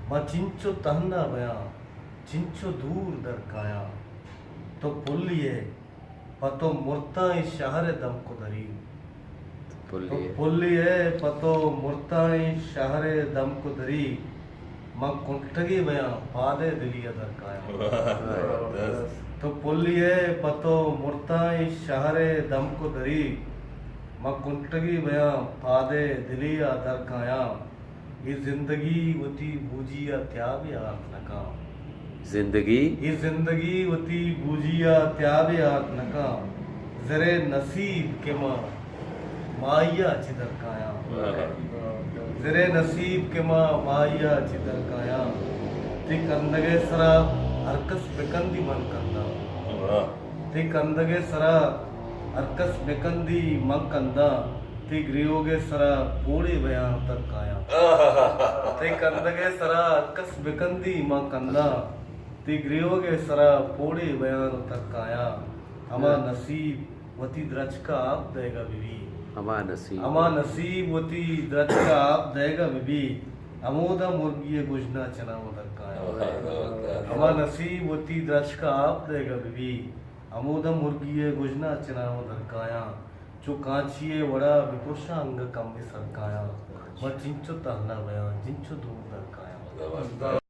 मां चिंचो तहना बया चिंचो दूर दरकाया तो पुलिये पतो मुर्ताई शहर दम को दरी तो पुलिये पतो मुर्ताई शहर दम को दरी मां कुंठगी बया पादे दिलिया दरकाया तो पुलिये पतो मुर्ताई शहर दम को दरी मां कुंठगी बया पादे दिलिया दरकाया ये जिंदगी वती बूजिया त्याब याद नका जिंदगी ये जिंदगी वती बूजिया त्याब याद नका जरे नसीब के माया चिदर काया जरे नसीब के माया चिदर काया ती कंदगे सरा अरकस बेकंदी मन कंदा ती कंदगे सरा अरकस बेकंदी मन कंदा ती ग्रियोगे सरा पूरी बयान तक काया ते कंदगे सरा अरकस बेकंदी मन कंदा ती ग्रियोगे सरा पूरी बयान तक काया अमा नसीब वती द्रज का आप देगा बीवी अमा नसीब वती द्रज का आप देगा बीवी अमोदा मुर्गी गुजना चना उधर काया अमा नसीब वती द्रज का आप देगा बीवी अमोदा मुर्गी गुजना चना उधर काया जो कांचिए वड़ा विपुषा अंग कम सरकाया वह चिंचो तहना बया चिंचो दूर दरकाया